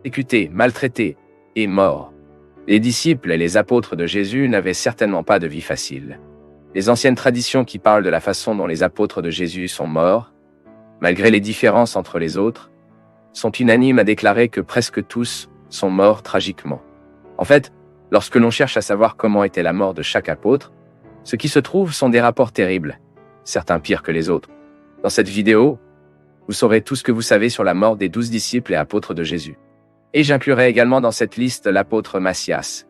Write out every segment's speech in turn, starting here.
persécuté, maltraité et mort. Les disciples et les apôtres de Jésus n'avaient certainement pas de vie facile. Les anciennes traditions qui parlent de la façon dont les apôtres de Jésus sont morts, malgré les différences entre les autres, sont unanimes à déclarer que presque tous sont morts tragiquement. En fait, lorsque l'on cherche à savoir comment était la mort de chaque apôtre, ce qui se trouve sont des rapports terribles, certains pires que les autres. Dans cette vidéo, vous saurez tout ce que vous savez sur la mort des 12 disciples et apôtres de Jésus. Et j'inclurai également dans cette liste l'apôtre Matthias,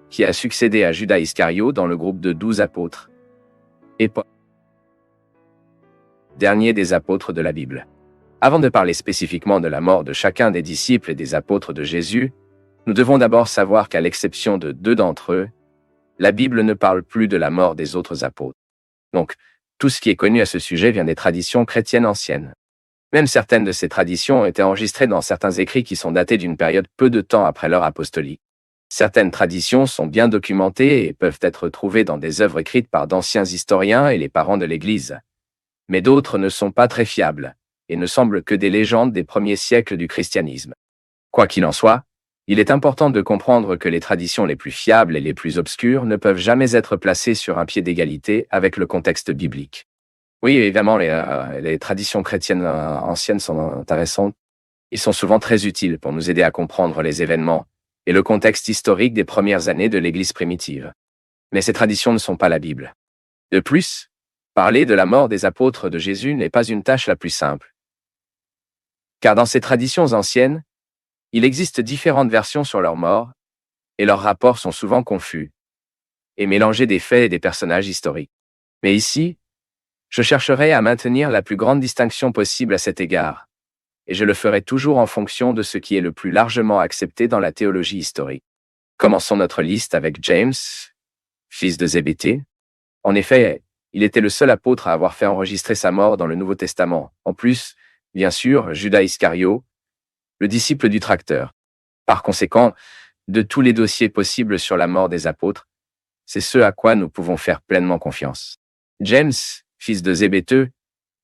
qui a succédé à Judas Iscario dans le groupe de 12 apôtres. Et Paul, dernier des apôtres de la Bible. Avant de parler spécifiquement de la mort de chacun des disciples et des apôtres de Jésus, nous devons d'abord savoir qu'à l'exception de 2 d'entre eux, la Bible ne parle plus de la mort des autres apôtres. Donc, tout ce qui est connu à ce sujet vient des traditions chrétiennes anciennes. Même certaines de ces traditions ont été enregistrées dans certains écrits qui sont datés d'une période peu de temps après l'heure apostolique. Certaines traditions sont bien documentées et peuvent être trouvées dans des œuvres écrites par d'anciens historiens et les parents de l'Église. Mais d'autres ne sont pas très fiables et ne semblent que des légendes des premiers siècles du christianisme. Quoi qu'il en soit, il est important de comprendre que les traditions les plus fiables et les plus obscures ne peuvent jamais être placées sur un pied d'égalité avec le contexte biblique. Oui, évidemment, les traditions chrétiennes anciennes sont intéressantes. Ils sont souvent très utiles pour nous aider à comprendre les événements et le contexte historique des premières années de l'Église primitive. Mais ces traditions ne sont pas la Bible. De plus, parler de la mort des apôtres de Jésus n'est pas une tâche la plus simple. Car dans ces traditions anciennes, il existe différentes versions sur leur mort, et leurs rapports sont souvent confus, et mélanger des faits et des personnages historiques. Mais ici, je chercherai à maintenir la plus grande distinction possible à cet égard, et je le ferai toujours en fonction de ce qui est le plus largement accepté dans la théologie historique. Commençons notre liste avec James, fils de Zébédée. En effet, il était le seul apôtre à avoir fait enregistrer sa mort dans le Nouveau Testament. En plus, bien sûr, Judas Iscario, le disciple du tracteur. Par conséquent, de tous les dossiers possibles sur la mort des apôtres, c'est ce à quoi nous pouvons faire pleinement confiance. James, fils de Zébédée,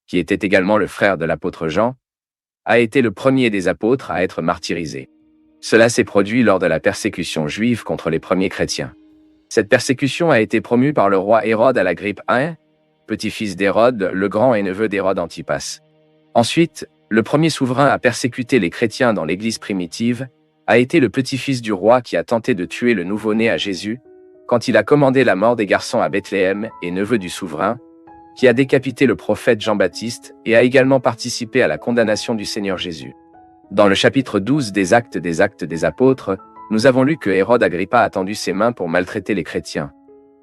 qui était également le frère de l'apôtre Jean, a été le premier des apôtres à être martyrisé. Cela s'est produit lors de la persécution juive contre les premiers chrétiens. Cette persécution a été promue par le roi Hérode à l'Agrippe I, petit-fils d'Hérode le Grand et neveu d'Hérode Antipas. Ensuite, le premier souverain à persécuter les chrétiens dans l'Église primitive a été le petit-fils du roi qui a tenté de tuer le nouveau-né à Jésus, quand il a commandé la mort des garçons à Bethléem et neveu du souverain, qui a décapité le prophète Jean-Baptiste et a également participé à la condamnation du Seigneur Jésus. Dans le chapitre 12 des Actes des Apôtres, nous avons lu que Hérode Agrippa a tendu ses mains pour maltraiter les chrétiens.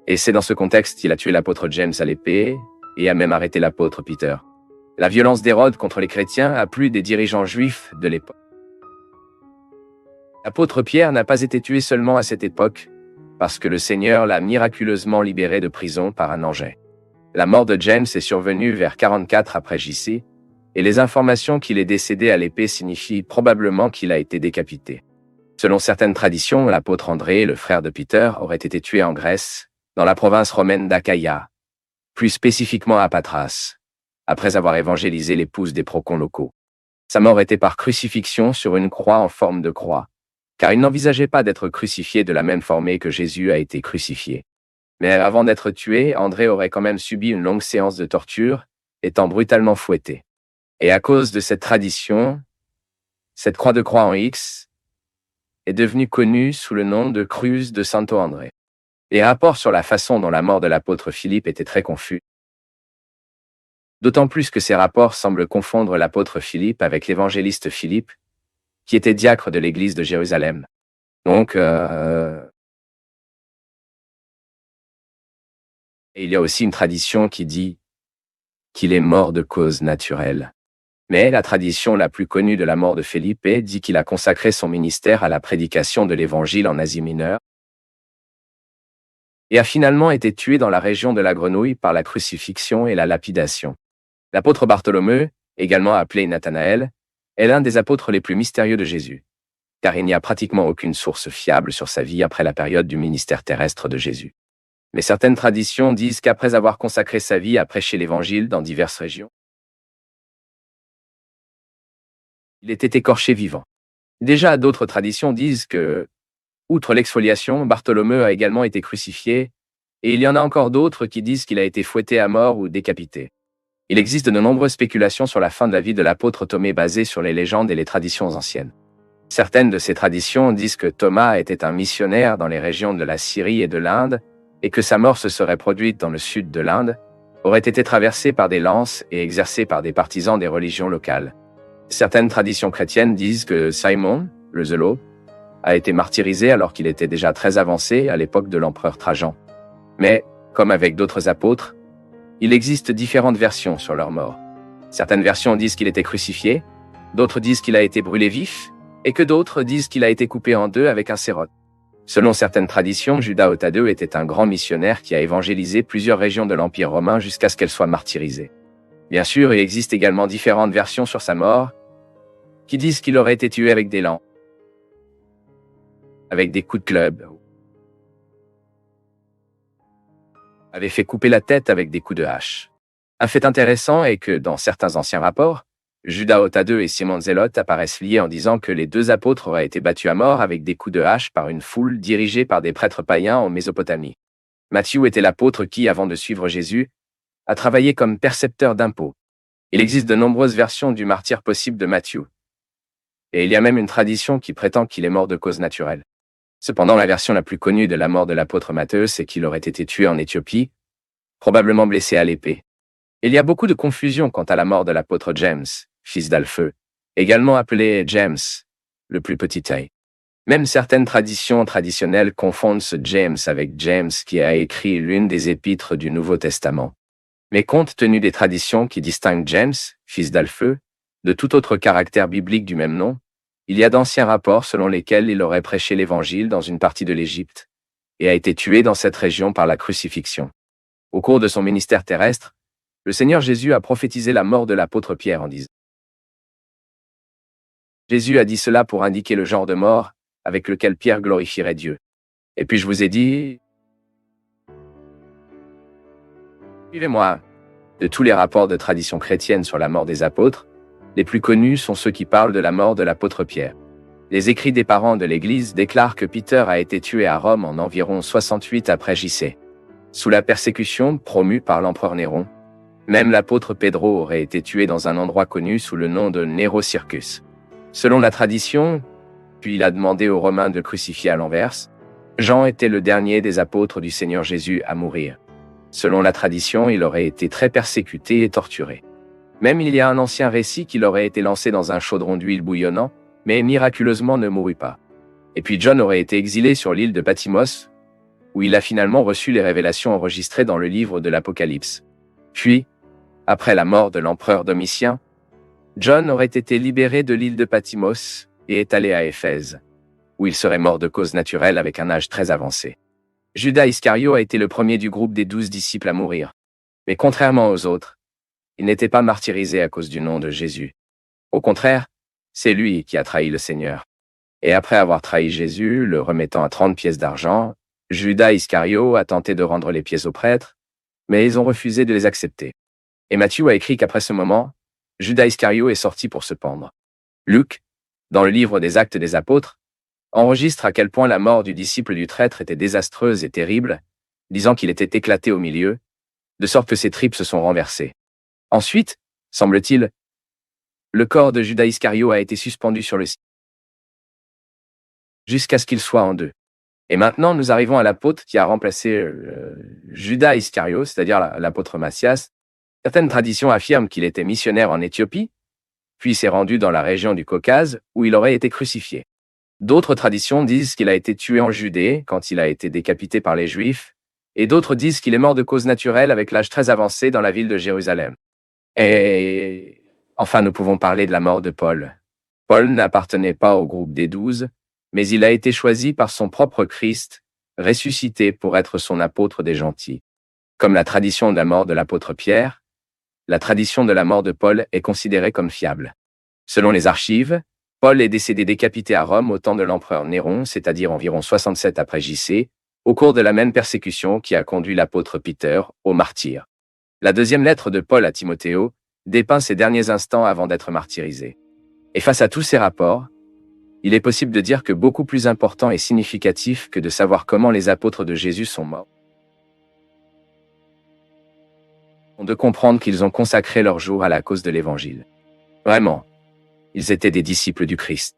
Et c'est dans ce contexte qu'il a tué l'apôtre James à l'épée et a même arrêté l'apôtre Peter. La violence d'Hérode contre les chrétiens a plu des dirigeants juifs de l'époque. L'apôtre Pierre n'a pas été tué seulement à cette époque, parce que le Seigneur l'a miraculeusement libéré de prison par un ange. La mort de James est survenue vers 44 après J.C., et les informations qu'il est décédé à l'épée signifient probablement qu'il a été décapité. Selon certaines traditions, l'apôtre André, le frère de Peter, aurait été tué en Grèce, dans la province romaine d'Achaïa, plus spécifiquement à Patras, après avoir évangélisé l'épouse des procons locaux. Sa mort était par crucifixion sur une croix en forme de croix, car il n'envisageait pas d'être crucifié de la même formée que Jésus a été crucifié. Mais avant d'être tué, André aurait quand même subi une longue séance de torture, étant brutalement fouetté. Et à cause de cette tradition, cette croix en X est devenue connue sous le nom de Cruz de Santo André. Les rapports sur la façon dont la mort de l'apôtre Philippe étaient très confus. D'autant plus que ces rapports semblent confondre l'apôtre Philippe avec l'évangéliste Philippe, qui était diacre de l'église de Jérusalem. Donc, et il y a aussi une tradition qui dit qu'il est mort de cause naturelle. Mais la tradition la plus connue de la mort de Philippe dit qu'il a consacré son ministère à la prédication de l'Évangile en Asie mineure et a finalement été tué dans la région de la Grenouille par la crucifixion et la lapidation. L'apôtre Bartholomew, également appelé Nathanaël, est l'un des apôtres les plus mystérieux de Jésus, car il n'y a pratiquement aucune source fiable sur sa vie après la période du ministère terrestre de Jésus. Mais certaines traditions disent qu'après avoir consacré sa vie à prêcher l'Évangile dans diverses régions, il était écorché vivant. Déjà, d'autres traditions disent que, outre l'exfoliation, Bartholomew a également été crucifié, et il y en a encore d'autres qui disent qu'il a été fouetté à mort ou décapité. Il existe de nombreuses spéculations sur la fin de la vie de l'apôtre Thomée basées sur les légendes et les traditions anciennes. Certaines de ces traditions disent que Thomas était un missionnaire dans les régions de la Syrie et de l'Inde, et que sa mort se serait produite dans le sud de l'Inde, aurait été traversée par des lances et exercée par des partisans des religions locales. Certaines traditions chrétiennes disent que Simon, le Zélo, a été martyrisé alors qu'il était déjà très avancé à l'époque de l'empereur Trajan. Mais, comme avec d'autres apôtres, il existe différentes versions sur leur mort. Certaines versions disent qu'il était crucifié, d'autres disent qu'il a été brûlé vif, et que d'autres disent qu'il a été coupé en deux avec un cérote. Selon certaines traditions, Judas au Thaddée était un grand missionnaire qui a évangélisé plusieurs régions de l'Empire romain jusqu'à ce qu'elle soit martyrisée. Bien sûr, il existe également différentes versions sur sa mort, qui disent qu'il aurait été tué avec des lances, avec des coups de club, avait fait couper la tête avec des coups de hache. Un fait intéressant est que, dans certains anciens rapports, Judas au Thaddée et Simon Zélote apparaissent liés en disant que les deux apôtres auraient été battus à mort avec des coups de hache par une foule dirigée par des prêtres païens en Mésopotamie. Matthieu était l'apôtre qui, avant de suivre Jésus, a travaillé comme percepteur d'impôts. Il existe de nombreuses versions du martyre possible de Matthieu. Et il y a même une tradition qui prétend qu'il est mort de cause naturelle. Cependant, la version la plus connue de la mort de l'apôtre Matthieu, c'est qu'il aurait été tué en Éthiopie, probablement blessé à l'épée. Il y a beaucoup de confusion quant à la mort de l'apôtre James, fils d'Alphée, également appelé James, le plus petit taille. Même certaines traditions traditionnelles confondent ce James avec James qui a écrit l'une des épîtres du Nouveau Testament. Mais compte tenu des traditions qui distinguent James, fils d'Alphée, de tout autre caractère biblique du même nom, il y a d'anciens rapports selon lesquels il aurait prêché l'Évangile dans une partie de l'Égypte et a été tué dans cette région par la crucifixion. Au cours de son ministère terrestre, le Seigneur Jésus a prophétisé la mort de l'apôtre Pierre en disant. Jésus a dit cela pour indiquer le genre de mort avec lequel Pierre glorifierait Dieu. Et puis je vous ai dit, suivez-moi. De tous les rapports de tradition chrétienne sur la mort des apôtres, les plus connus sont ceux qui parlent de la mort de l'apôtre Pierre. Les écrits des parents de l'Église déclarent que Peter a été tué à Rome en environ 68 après J.C. Sous la persécution promue par l'empereur Néron, même l'apôtre Pedro aurait été tué dans un endroit connu sous le nom de Nero Circus. Selon la tradition, puis il a demandé aux Romains de le crucifier à l'envers, Jean était le dernier des apôtres du Seigneur Jésus à mourir. Selon la tradition, il aurait été très persécuté et torturé. Même il y a un ancien récit qu'il aurait été lancé dans un chaudron d'huile bouillonnant, mais miraculeusement ne mourut pas. Et puis John aurait été exilé sur l'île de Patmos, où il a finalement reçu les révélations enregistrées dans le livre de l'Apocalypse. Puis, après la mort de l'empereur Domitien, John aurait été libéré de l'île de Patmos et est allé à Éphèse, où il serait mort de cause naturelle avec un âge très avancé. Judas Iscario a été le premier du groupe des 12 disciples à mourir. Mais contrairement aux autres, il n'était pas martyrisé à cause du nom de Jésus. Au contraire, c'est lui qui a trahi le Seigneur. Et après avoir trahi Jésus, le remettant à 30 pièces d'argent, Judas Iscario a tenté de rendre les pièces aux prêtres, mais ils ont refusé de les accepter. Et Matthieu a écrit qu'après ce moment, Judas Iscario est sorti pour se pendre. Luc, dans le livre des Actes des Apôtres, enregistre à quel point la mort du disciple du traître était désastreuse et terrible, disant qu'il était éclaté au milieu, de sorte que ses tripes se sont renversées. Ensuite, semble-t-il, le corps de Judas Iscario a été suspendu sur le ciel, jusqu'à ce qu'il soit en deux. Et maintenant, nous arrivons à l'apôtre qui a remplacé Judas Iscario, c'est-à-dire l'apôtre Matthias. Certaines traditions affirment qu'il était missionnaire en Éthiopie, puis s'est rendu dans la région du Caucase, où il aurait été crucifié. D'autres traditions disent qu'il a été tué en Judée, quand il a été décapité par les Juifs, et d'autres disent qu'il est mort de cause naturelle avec l'âge très avancé dans la ville de Jérusalem. Et enfin, nous pouvons parler de la mort de Paul. Paul n'appartenait pas au groupe des 12, mais il a été choisi par son propre Christ, ressuscité pour être son apôtre des gentils. Comme la tradition de la mort de l'apôtre Pierre, la tradition de la mort de Paul est considérée comme fiable. Selon les archives, Paul est décédé décapité à Rome au temps de l'empereur Néron, c'est-à-dire environ 67 après J.C., au cours de la même persécution qui a conduit l'apôtre Peter au martyre. La deuxième lettre de Paul à Timothée dépeint ses derniers instants avant d'être martyrisé. Et face à tous ces rapports, Il est possible de dire que beaucoup plus important et significatif que de savoir comment les apôtres de Jésus sont morts, de comprendre qu'ils ont consacré leur jour à la cause de l'Évangile. Vraiment, ils étaient des disciples du Christ.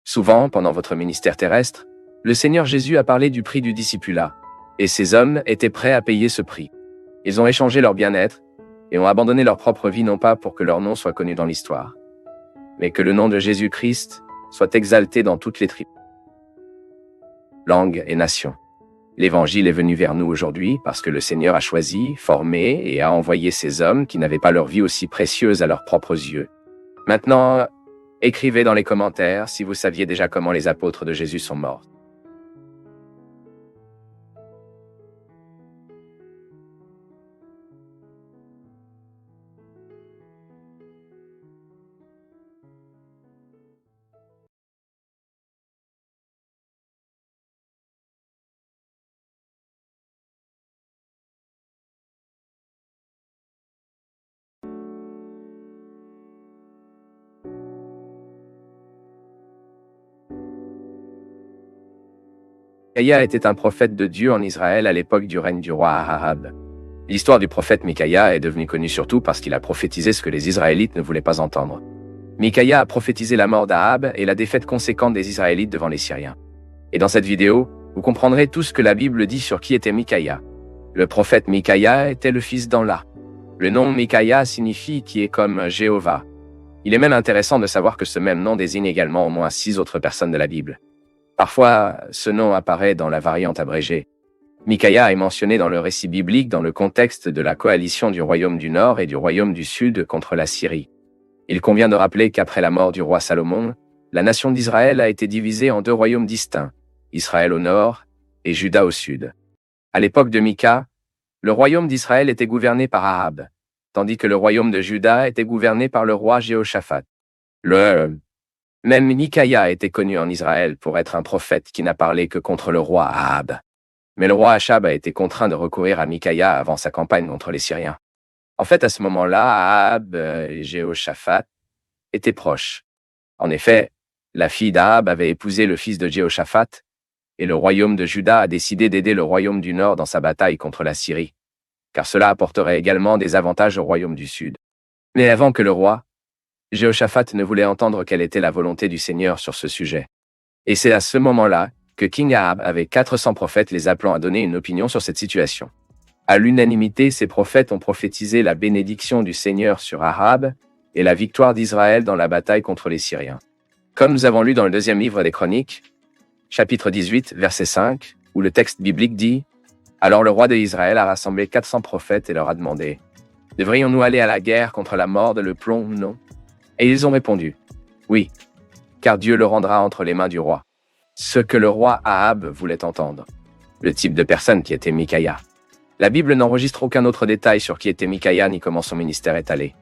Souvent, pendant votre ministère terrestre, le Seigneur Jésus a parlé du prix du discipulat, et ces hommes étaient prêts à payer ce prix. Ils ont échangé leur bien-être et ont abandonné leur propre vie non pas pour que leur nom soit connu dans l'histoire, mais que le nom de Jésus-Christ soit exalté dans toutes les tribus, langues et nations. L'Évangile est venu vers nous aujourd'hui parce que le Seigneur a choisi, formé et a envoyé ces hommes qui n'avaient pas leur vie aussi précieuse à leurs propres yeux. Maintenant, écrivez dans les commentaires si vous saviez déjà comment les apôtres de Jésus sont morts. Micaya était un prophète de Dieu en Israël à l'époque du règne du roi Ahab. L'histoire du prophète Micaya est devenue connue surtout parce qu'il a prophétisé ce que les Israélites ne voulaient pas entendre. Micaya a prophétisé la mort d'Ahab et la défaite conséquente des Israélites devant les Syriens. Et dans cette vidéo, vous comprendrez tout ce que la Bible dit sur qui était Micaya. Le prophète Micaya était le fils d'Anla. Le nom Micaya signifie qui est comme Jéhovah. Il est même intéressant de savoir que ce même nom désigne également au moins 6 autres personnes de la Bible. Parfois, ce nom apparaît dans la variante abrégée. Micaya est mentionné dans le récit biblique dans le contexte de la coalition du royaume du Nord et du royaume du Sud contre la Syrie. Il convient de rappeler qu'après la mort du roi Salomon, la nation d'Israël a été divisée en 2 royaumes distincts, Israël au nord et Juda au sud. À l'époque de Micah, le royaume d'Israël était gouverné par Ahab, tandis que le royaume de Juda était gouverné par le roi Jéhoshaphat. Même Micaya était connu en Israël pour être un prophète qui n'a parlé que contre le roi Ahab. Mais le roi Achab a été contraint de recourir à Micaya avant sa campagne contre les Syriens. En fait, à ce moment-là, Ahab et Jéhoshaphat étaient proches. En effet, la fille d'Ahab avait épousé le fils de Jéhoshaphat, et le royaume de Juda a décidé d'aider le royaume du Nord dans sa bataille contre la Syrie, car cela apporterait également des avantages au royaume du Sud. Mais avant que le roi, Jéhoshaphat ne voulait entendre quelle était la volonté du Seigneur sur ce sujet. Et c'est à ce moment-là que King Ahab avait 400 prophètes les appelant à donner une opinion sur cette situation. À l'unanimité, ces prophètes ont prophétisé la bénédiction du Seigneur sur Ahab et la victoire d'Israël dans la bataille contre les Syriens. Comme nous avons lu dans le 2e livre des Chroniques, chapitre 18, verset 5, où le texte biblique dit « Alors le roi d'Israël a rassemblé 400 prophètes et leur a demandé « Devrions-nous aller à la guerre contre la mort, le plomb ou non ?» Et ils ont répondu « Oui, car Dieu le rendra entre les mains du roi. » Ce que le roi Ahab voulait entendre. Le type de personne qui était Micaya. La Bible n'enregistre aucun autre détail sur qui était Micaya ni comment son ministère est allé.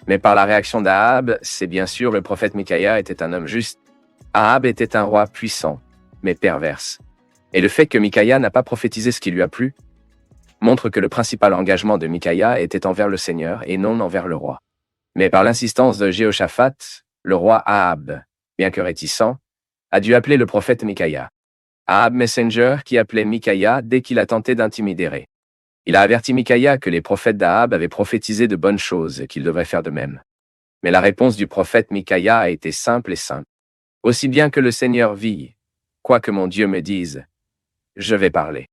Mais par la réaction d'Ahab, c'est bien sûr le prophète Micaya était un homme juste. Ahab était un roi puissant, mais perverse. Et le fait que Micaya n'a pas prophétisé ce qui lui a plu montre que le principal engagement de Micaya était envers le Seigneur et non envers le roi. Mais par l'insistance de Jéhoshaphat, le roi Ahab, bien que réticent, a dû appeler le prophète Micaya. Ahab Messenger qui appelait Micaya dès qu'il a tenté d'intimider. Il a averti Micaya que les prophètes d'Ahab avaient prophétisé de bonnes choses et qu'il devrait faire de même. Mais la réponse du prophète Micaya a été simple et simple. Aussi bien que le Seigneur vit, quoi que mon Dieu me dise, je vais parler.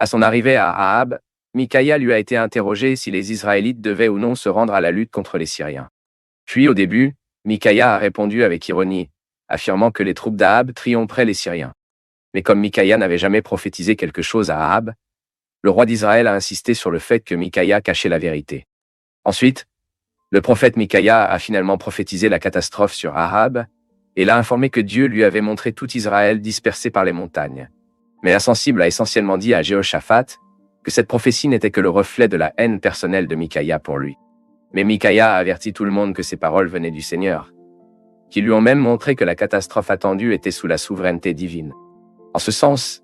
À son arrivée à Ahab, Micaya lui a été interrogé si les Israélites devaient ou non se rendre à la lutte contre les Syriens. Puis au début, Micaya a répondu avec ironie, affirmant que les troupes d'Ahab triompheraient les Syriens. Mais comme Micaya n'avait jamais prophétisé quelque chose à Ahab, le roi d'Israël a insisté sur le fait que Micaya cachait la vérité. Ensuite, le prophète Micaya a finalement prophétisé la catastrophe sur Ahab et l'a informé que Dieu lui avait montré tout Israël dispersé par les montagnes. Mais l'insensible a essentiellement dit à Jéhoshaphat que cette prophétie n'était que le reflet de la haine personnelle de Micaya pour lui. Mais Micaya a averti tout le monde que ces paroles venaient du Seigneur, qui lui ont même montré que la catastrophe attendue était sous la souveraineté divine. En ce sens,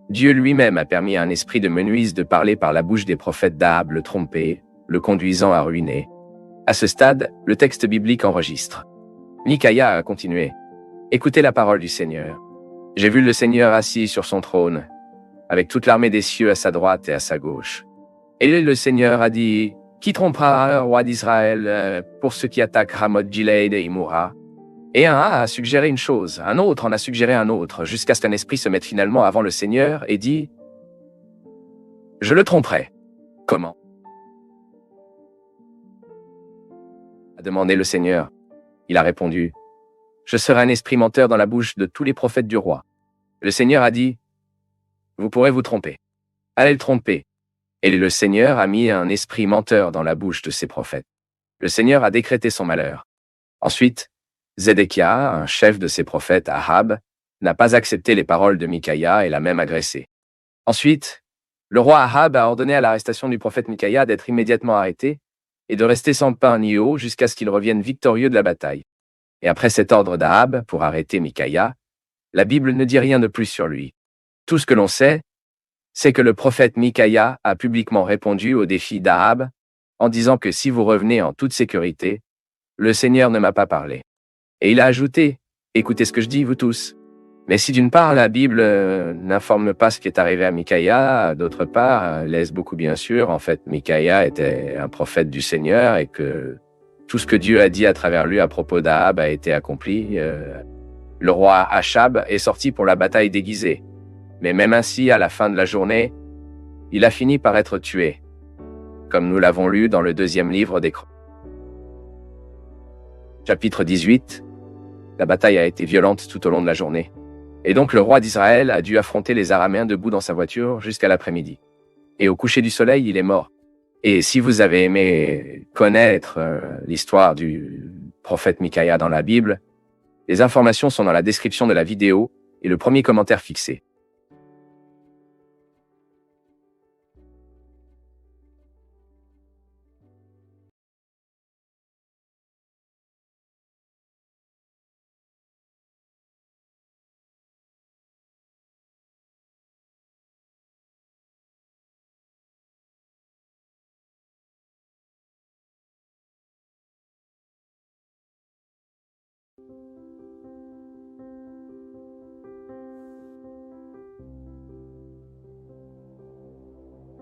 Dieu lui-même a permis à un esprit de menuise de parler par la bouche des prophètes d'Ahab, le tromper, le conduisant à ruiner. À ce stade, le texte biblique enregistre. Micaya a continué. Écoutez la parole du Seigneur. J'ai vu le Seigneur assis sur son trône, avec toute l'armée des cieux à sa droite et à sa gauche. Et le Seigneur a dit, « Qui trompera le roi d'Israël pour ceux qui attaquent Ramoth-Gilead et y mourra ?» Et un a suggéré une chose, un autre en a suggéré un autre, jusqu'à ce qu'un esprit se mette finalement avant le Seigneur et dit, « Je le tromperai. » Comment? A demandé le Seigneur. Il a répondu, « Je serai un esprit menteur dans la bouche de tous les prophètes du roi. » Le Seigneur a dit, « Vous pourrez vous tromper. Allez le tromper. » Et le Seigneur a mis un esprit menteur dans la bouche de ses prophètes. Le Seigneur a décrété son malheur. Ensuite, Zédéchia, un chef de ses prophètes, Ahab, n'a pas accepté les paroles de Mikaïa et l'a même agressé. Ensuite, le roi Ahab a ordonné à l'arrestation du prophète Mikaïa d'être immédiatement arrêté et de rester sans pain ni eau jusqu'à ce qu'il revienne victorieux de la bataille. Et après cet ordre d'Ahab pour arrêter Mikaïa, la Bible ne dit rien de plus sur lui. Tout ce que l'on sait, c'est que le prophète Mikaïa a publiquement répondu au défi d'Ahab en disant que si vous revenez en toute sécurité, le Seigneur ne m'a pas parlé. Et il a ajouté, « Écoutez ce que je dis, vous tous. Mais si d'une part, la Bible n'informe pas ce qui est arrivé à Mikaïa, d'autre part, laisse beaucoup bien sûr, en fait, Mikaïa était un prophète du Seigneur et que tout ce que Dieu a dit à travers lui à propos d'Ahab a été accompli. Le roi Achab est sorti pour la bataille déguisée. Mais même ainsi, à la fin de la journée, il a fini par être tué, comme nous l'avons lu dans le 2e livre des Chroniques. Chapitre 18. La bataille a été violente tout au long de la journée. Et donc le roi d'Israël a dû affronter les Araméens debout dans sa voiture jusqu'à l'après-midi. Et au coucher du soleil, il est mort. Et si vous avez aimé connaître l'histoire du prophète Mikaïa dans la Bible, les informations sont dans la description de la vidéo et le premier commentaire fixé.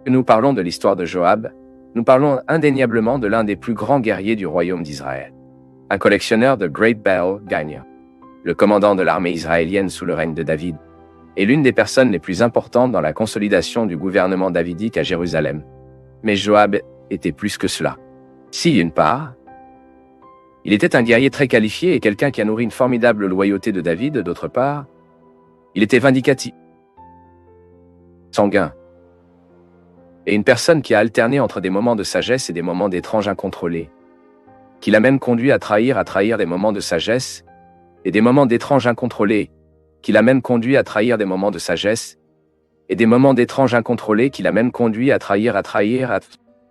Que nous parlons de l'histoire de Joab, nous parlons indéniablement de l'un des plus grands guerriers du royaume d'Israël. Un collectionneur de Great Bell gagne, le commandant de l'armée israélienne sous le règne de David, et l'une des personnes les plus importantes dans la consolidation du gouvernement davidique à Jérusalem. Mais Joab était plus que cela. Si, d'une part, il était un guerrier très qualifié et quelqu'un qui a nourri une formidable loyauté de David, d'autre part, il était vindicatif, sanguin, et une personne qui a alterné entre des moments de sagesse et des moments d'étrange incontrôlés, qui l'a même conduit à trahir des moments de sagesse et des moments d'étrange incontrôlés, qui l'a même conduit à trahir des moments de sagesse et des moments d'étrange incontrôlés, qui l'a même conduit à trahir.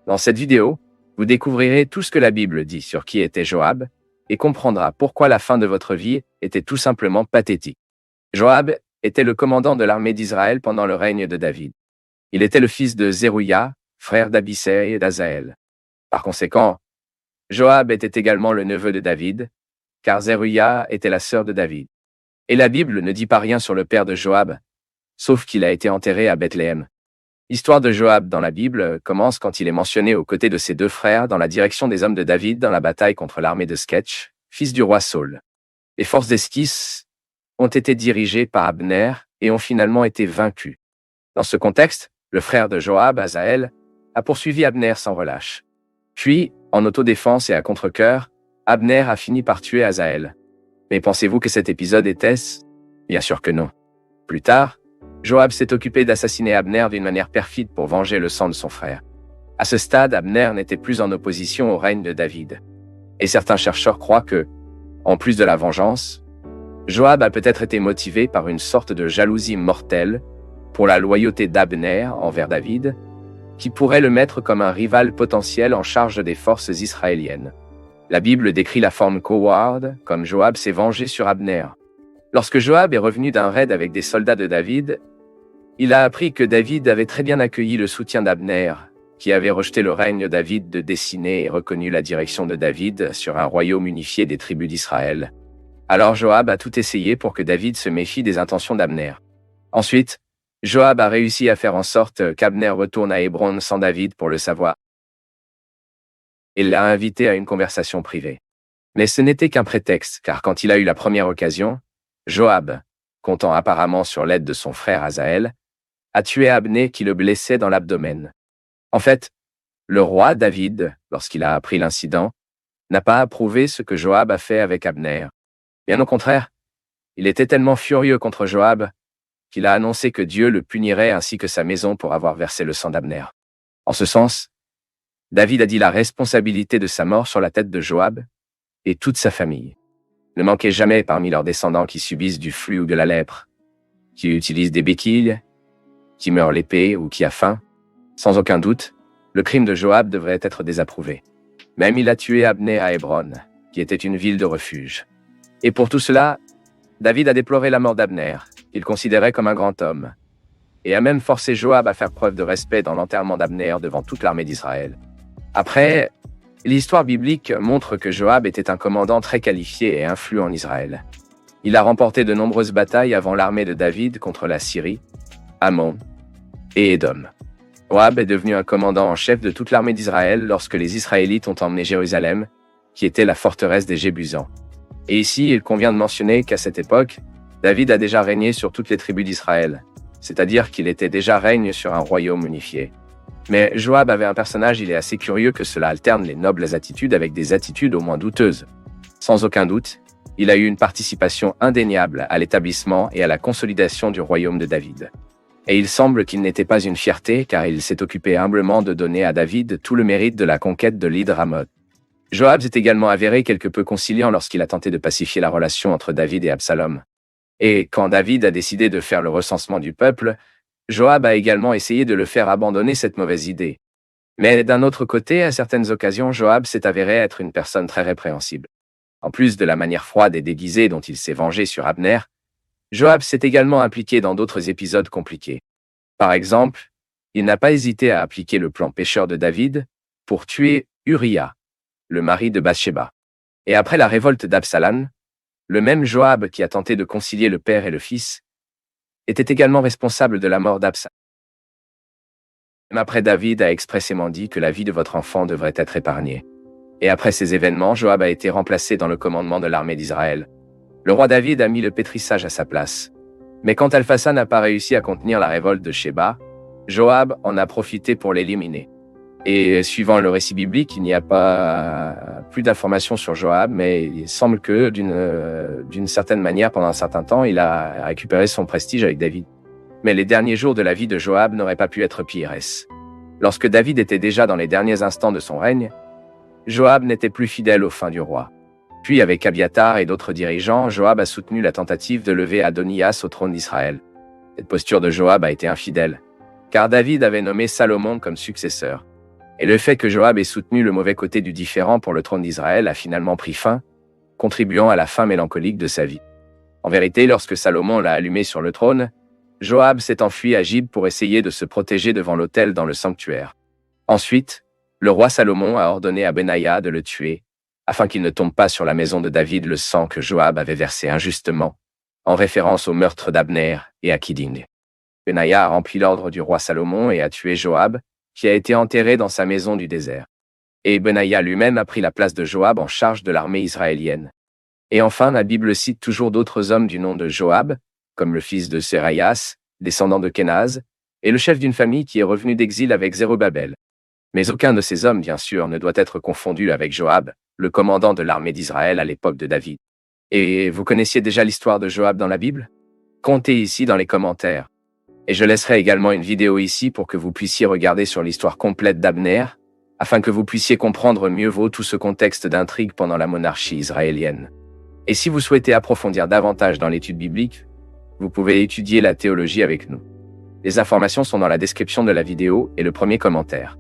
Dans cette vidéo, vous découvrirez tout ce que la Bible dit sur qui était Joab et comprendra pourquoi la fin de votre vie était tout simplement pathétique. Joab était le commandant de l'armée d'Israël pendant le règne de David. Il était le fils de Zerouïa, frère d'Abissai et d'Azaël. Par conséquent, Joab était également le neveu de David, car Zerouïa était la sœur de David. Et la Bible ne dit pas rien sur le père de Joab, sauf qu'il a été enterré à Bethléem. L'histoire de Joab dans la Bible commence quand il est mentionné aux côtés de ses 2 frères dans la direction des hommes de David dans la bataille contre l'armée de Sketch, fils du roi Saul. Les forces d'Eskis ont été dirigées par Abner et ont finalement été vaincues. Dans ce contexte, le frère de Joab, Azaël, a poursuivi Abner sans relâche. Puis, en autodéfense et à contre-cœur, Abner a fini par tuer Azaël. Mais pensez-vous que cet épisode était-ce? Bien sûr que non. Plus tard, Joab s'est occupé d'assassiner Abner d'une manière perfide pour venger le sang de son frère. À ce stade, Abner n'était plus en opposition au règne de David. Et certains chercheurs croient que, en plus de la vengeance, Joab a peut-être été motivé par une sorte de jalousie mortelle pour la loyauté d'Abner envers David, qui pourrait le mettre comme un rival potentiel en charge des forces israéliennes. La Bible décrit la forme coward comme Joab s'est vengé sur Abner. Lorsque Joab est revenu d'un raid avec des soldats de David, il a appris que David avait très bien accueilli le soutien d'Abner, qui avait rejeté le règne de David de dessiner et reconnu la direction de David sur un royaume unifié des tribus d'Israël. Alors Joab a tout essayé pour que David se méfie des intentions d'Abner. Ensuite, Joab a réussi à faire en sorte qu'Abner retourne à Hébron sans David pour le savoir. Il l'a invité à une conversation privée. Mais ce n'était qu'un prétexte, car quand il a eu la première occasion, Joab, comptant apparemment sur l'aide de son frère Asaël, a tué Abner qui le blessait dans l'abdomen. En fait, le roi David, lorsqu'il a appris l'incident, n'a pas approuvé ce que Joab a fait avec Abner. Bien au contraire, il était tellement furieux contre Joab qu'il a annoncé que Dieu le punirait ainsi que sa maison pour avoir versé le sang d'Abner. En ce sens, David a dit la responsabilité de sa mort sur la tête de Joab et toute sa famille. Ne manquez jamais parmi leurs descendants qui subissent du flux ou de la lèpre, qui utilisent des béquilles, qui meurent l'épée ou qui a faim. Sans aucun doute, le crime de Joab devrait être désapprouvé. Même il a tué Abner à Hébron, qui était une ville de refuge. Et pour tout cela, David a déploré la mort d'Abner, qu'il considérait comme un grand homme, et a même forcé Joab à faire preuve de respect dans l'enterrement d'Abner devant toute l'armée d'Israël. Après, l'histoire biblique montre que Joab était un commandant très qualifié et influent en Israël. Il a remporté de nombreuses batailles avant l'armée de David contre la Syrie, Ammon et Édom. Joab est devenu un commandant en chef de toute l'armée d'Israël lorsque les Israélites ont emmené Jérusalem, qui était la forteresse des Jébusans. Et ici, il convient de mentionner qu'à cette époque, David a déjà régné sur toutes les tribus d'Israël, c'est-à-dire qu'il était déjà règne sur un royaume unifié. Mais Joab avait un personnage, il est assez curieux que cela alterne les nobles attitudes avec des attitudes au moins douteuses. Sans aucun doute, il a eu une participation indéniable à l'établissement et à la consolidation du royaume de David. Et il semble qu'il n'était pas une fierté car il s'est occupé humblement de donner à David tout le mérite de la conquête de l'île Ramoth. Joab s'est également avéré quelque peu conciliant lorsqu'il a tenté de pacifier la relation entre David et Absalom. Et quand David a décidé de faire le recensement du peuple, Joab a également essayé de le faire abandonner cette mauvaise idée. Mais d'un autre côté, à certaines occasions, Joab s'est avéré être une personne très répréhensible. En plus de la manière froide et déguisée dont il s'est vengé sur Abner, Joab s'est également impliqué dans d'autres épisodes compliqués. Par exemple, il n'a pas hésité à appliquer le plan pécheur de David pour tuer Uriah, le mari de Bathsheba. Et après la révolte d'Absalom, le même Joab qui a tenté de concilier le père et le fils était également responsable de la mort d'Absalom. Après, David a expressément dit que la vie de votre enfant devrait être épargnée. Et après ces événements, Joab a été remplacé dans le commandement de l'armée d'Israël. Le roi David a mis le pétrissage à sa place. Mais quand Alphasan n'a pas réussi à contenir la révolte de Sheba, Joab en a profité pour l'éliminer. Et suivant le récit biblique, il n'y a pas plus d'informations sur Joab, mais il semble que d'une certaine manière, pendant un certain temps, il a récupéré son prestige avec David. Mais les derniers jours de la vie de Joab n'auraient pas pu être pires. Lorsque David était déjà dans les derniers instants de son règne, Joab n'était plus fidèle aux fins du roi. Puis avec Abiatar et d'autres dirigeants, Joab a soutenu la tentative de lever Adonias au trône d'Israël. Cette posture de Joab a été infidèle, car David avait nommé Salomon comme successeur. Et le fait que Joab ait soutenu le mauvais côté du différend pour le trône d'Israël a finalement pris fin, contribuant à la fin mélancolique de sa vie. En vérité, lorsque Salomon l'a allumé sur le trône, Joab s'est enfui à Gib pour essayer de se protéger devant l'autel dans le sanctuaire. Ensuite, le roi Salomon a ordonné à Benaïa de le tuer, afin qu'il ne tombe pas sur la maison de David le sang que Joab avait versé injustement, en référence au meurtre d'Abner et à Kiding. Benaïa a rempli l'ordre du roi Salomon et a tué Joab, qui a été enterré dans sa maison du désert. Et Benaïa lui-même a pris la place de Joab en charge de l'armée israélienne. Et enfin, la Bible cite toujours d'autres hommes du nom de Joab, comme le fils de Seraïas, descendant de Kenaz, et le chef d'une famille qui est revenu d'exil avec Zérubabel. Mais aucun de ces hommes, bien sûr, ne doit être confondu avec Joab, le commandant de l'armée d'Israël à l'époque de David. Et vous connaissiez déjà l'histoire de Joab dans la Bible? Comptez ici dans les commentaires. Et je laisserai également une vidéo ici pour que vous puissiez regarder sur l'histoire complète d'Abner, afin que vous puissiez comprendre mieux tout ce contexte d'intrigue pendant la monarchie israélienne. Et si vous souhaitez approfondir davantage dans l'étude biblique, vous pouvez étudier la théologie avec nous. Les informations sont dans la description de la vidéo et le premier commentaire.